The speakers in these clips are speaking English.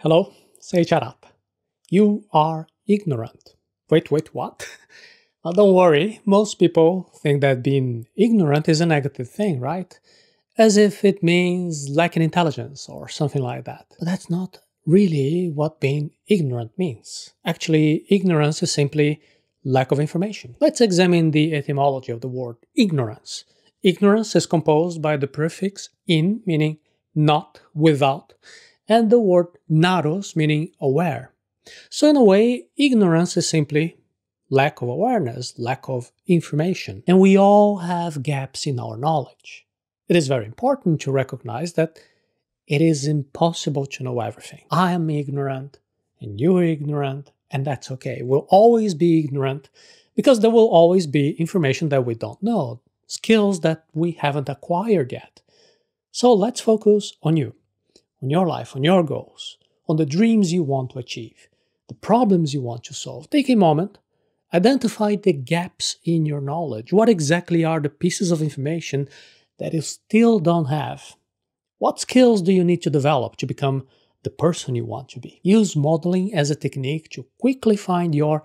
Hello, Seiiti Arata. You are ignorant. Wait, what? Don't worry, most people think that being ignorant is a negative thing, right? As if it means lacking intelligence or something like that. But that's not really what being ignorant means. Actually, ignorance is simply lack of information. Let's examine the etymology of the word ignorance. Ignorance is composed by the prefix in, meaning not, without, and the word gnarus, meaning aware. So in a way, ignorance is simply lack of awareness, lack of information, and we all have gaps in our knowledge. It is very important to recognize that it is impossible to know everything. I am ignorant, and you are ignorant, and that's okay. We'll always be ignorant because there will always be information that we don't know, skills that we haven't acquired yet. So let's focus on you, on your life, on your goals, on the dreams you want to achieve, the problems you want to solve. Take a moment, identify the gaps in your knowledge. What exactly are the pieces of information that you still don't have? What skills do you need to develop to become the person you want to be? Use modeling as a technique to quickly find your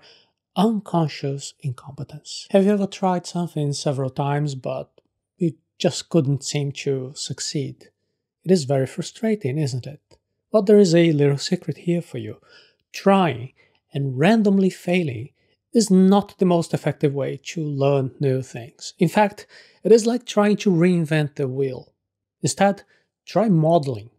unconscious incompetence. Have you ever tried something several times but you just couldn't seem to succeed? It is very frustrating, isn't it? But there is a little secret here for you. Trying and randomly failing is not the most effective way to learn new things. In fact, it is like trying to reinvent the wheel. Instead, try modeling.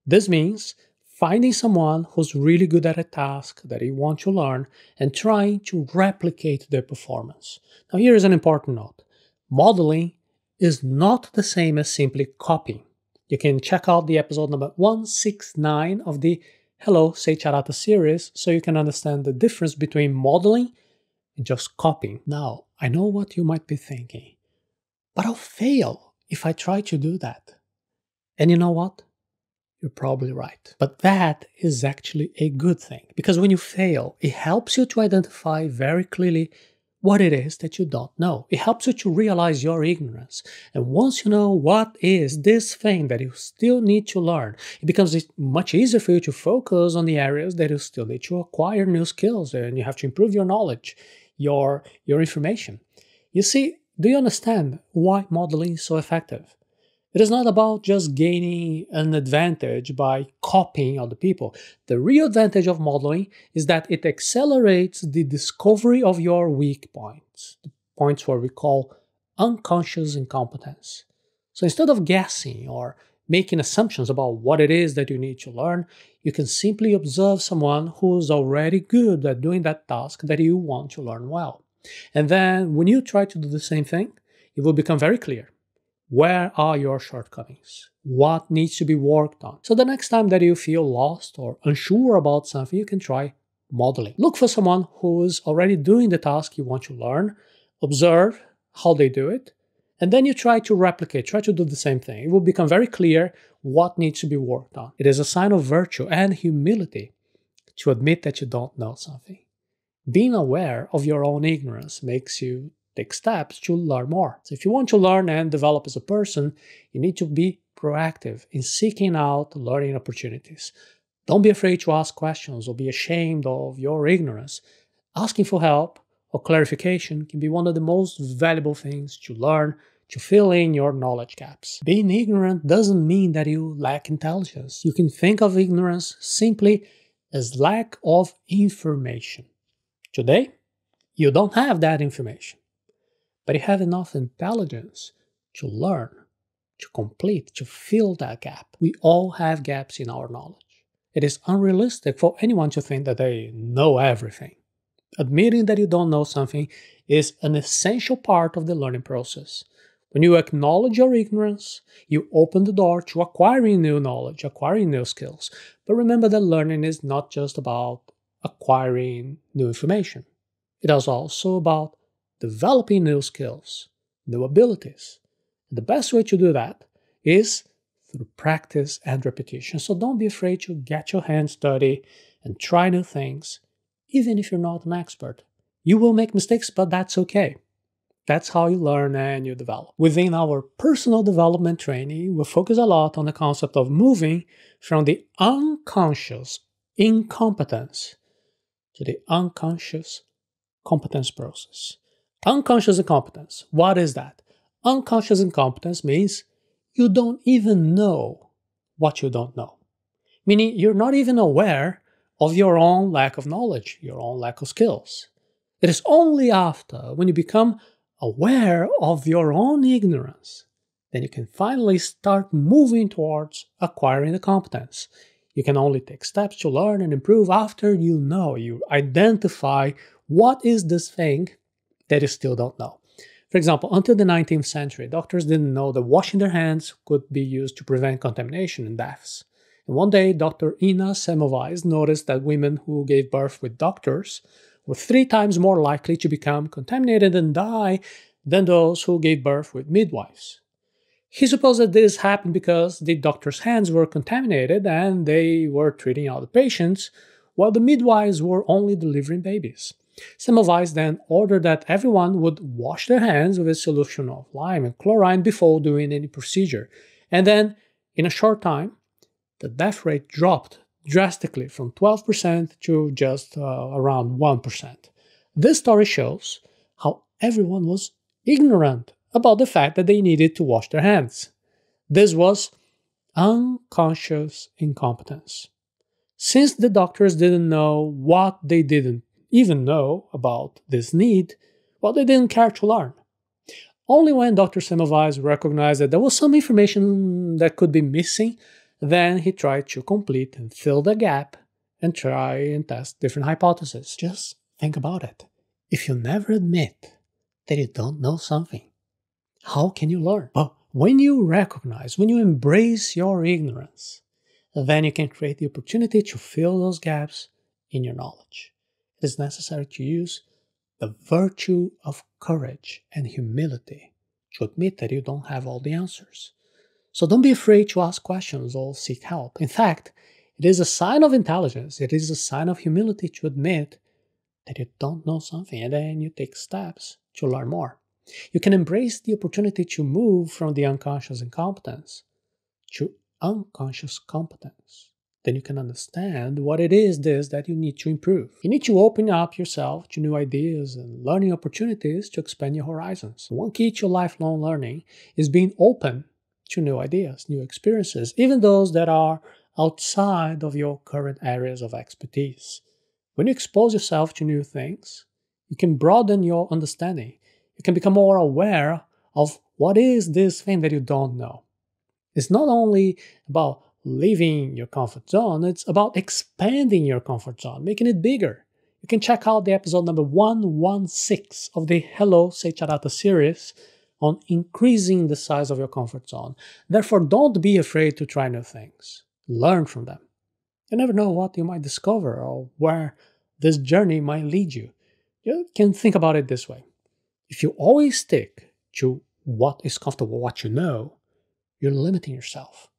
This means finding someone who's really good at a task that you want to learn and trying to replicate their performance. Now here is an important note. Modeling is not the same as simply copying. You can check out the episode number 169 of the Hello, Seiiti Arata series so you can understand the difference between modeling and just copying. Now, I know what you might be thinking, but I'll fail if I try to do that. And you know what? You're probably right. But that is actually a good thing, because when you fail, it helps you to identify very clearly what it is that you don't know. It helps you to realize your ignorance. And once you know what is this thing that you still need to learn, it becomes much easier for you to focus on the areas that you still need to acquire new skills, and you have to improve your knowledge, your information. You see, do you understand why modeling is so effective? It is not about just gaining an advantage by copying other people. The real advantage of modeling is that it accelerates the discovery of your weak points, the points where we call unconscious incompetence. So instead of guessing or making assumptions about what it is that you need to learn, you can simply observe someone who's already good at doing that task that you want to learn well. And then when you try to do the same thing, it will become very clear. Where are your shortcomings? What needs to be worked on? So the next time that you feel lost or unsure about something, you can try modeling. Look for someone who is already doing the task you want to learn, observe how they do it, and then you try to replicate, try to do the same thing. It will become very clear what needs to be worked on. It is a sign of virtue and humility to admit that you don't know something. Being aware of your own ignorance makes you take steps to learn more. So if you want to learn and develop as a person, you need to be proactive in seeking out learning opportunities. Don't be afraid to ask questions or be ashamed of your ignorance. Asking for help or clarification can be one of the most valuable things to learn to fill in your knowledge gaps. Being ignorant doesn't mean that you lack intelligence. You can think of ignorance simply as lack of information. Today, you don't have that information, but you have enough intelligence to learn, to complete, to fill that gap. We all have gaps in our knowledge. It is unrealistic for anyone to think that they know everything. Admitting that you don't know something is an essential part of the learning process. When you acknowledge your ignorance, you open the door to acquiring new knowledge, acquiring new skills. But remember that learning is not just about acquiring new information. It is also about developing new skills, new abilities. The best way to do that is through practice and repetition. So don't be afraid to get your hands dirty and try new things, even if you're not an expert. You will make mistakes, but that's okay. That's how you learn and you develop. Within our personal development training, we focus a lot on the concept of moving from the unconscious incompetence to the unconscious competence process. Unconscious incompetence, what is that? Unconscious incompetence means you don't even know what you don't know. Meaning you're not even aware of your own lack of knowledge, your own lack of skills. It is only after when you become aware of your own ignorance, then you can finally start moving towards acquiring the competence. You can only take steps to learn and improve after you identify what is this thing that you still don't know. For example, until the 19th century, doctors didn't know that washing their hands could be used to prevent contamination and deaths. And one day, Dr. Ina Semmelweis noticed that women who gave birth with doctors were 3 times more likely to become contaminated and die than those who gave birth with midwives. He supposed that this happened because the doctor's hands were contaminated and they were treating other patients, while the midwives were only delivering babies. Semmelweis then ordered that everyone would wash their hands with a solution of lime and chlorine before doing any procedure. And then, in a short time, the death rate dropped drastically from 12% to just around 1%. This story shows how everyone was ignorant about the fact that they needed to wash their hands. This was unconscious incompetence. Since the doctors didn't know what they didn't even know about this need, well, they didn't care to learn. Only when Dr. Semmelweis recognized that there was some information that could be missing, then he tried to complete and fill the gap and try and test different hypotheses. Just think about it. If you never admit that you don't know something, how can you learn? Well, when you recognize, when you embrace your ignorance, then you can create the opportunity to fill those gaps in your knowledge. It is necessary to use the virtue of courage and humility to admit that you don't have all the answers. So don't be afraid to ask questions or seek help. In fact, it is a sign of intelligence, it is a sign of humility to admit that you don't know something and then you take steps to learn more. You can embrace the opportunity to move from the unconscious incompetence to unconscious competence. Then you can understand what it is that you need to improve. You need to open up yourself to new ideas and learning opportunities to expand your horizons. One key to lifelong learning is being open to new ideas, new experiences, even those that are outside of your current areas of expertise. When you expose yourself to new things, you can broaden your understanding. You can become more aware of what is this thing that you don't know. It's not only about leaving your comfort zone, it's about expanding your comfort zone, making it bigger. You can check out the episode number 116 of the Hello, Seiiti Arata series on increasing the size of your comfort zone. Therefore, don't be afraid to try new things. Learn from them. You never know what you might discover or where this journey might lead you. You can think about it this way. If you always stick to what is comfortable, what you know, you're limiting yourself.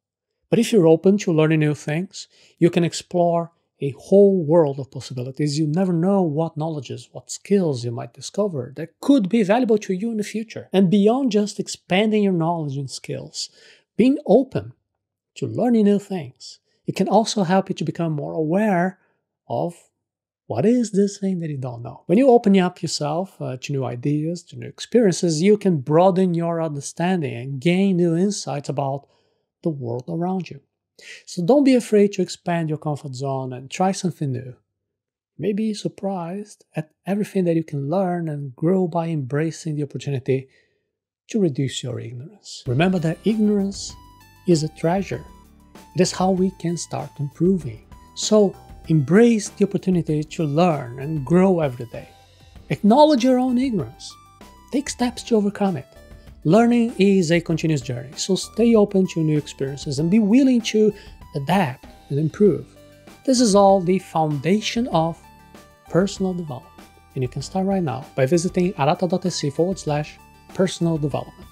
But if you're open to learning new things, you can explore a whole world of possibilities. You never know what knowledges, what skills you might discover that could be valuable to you in the future. And beyond just expanding your knowledge and skills, being open to learning new things, it can also help you to become more aware of what is this thing that you don't know. When you open up yourself to new ideas, to new experiences, you can broaden your understanding and gain new insights about the world around you. So don't be afraid to expand your comfort zone and try something new. You may be surprised at everything that you can learn and grow by embracing the opportunity to reduce your ignorance. Remember that ignorance is a treasure. It is how we can start improving. So embrace the opportunity to learn and grow every day. Acknowledge your own ignorance. Take steps to overcome it. Learning is a continuous journey, so stay open to new experiences and be willing to adapt and improve. This is all the foundation of personal development. And you can start right now by visiting arata.se/personal development.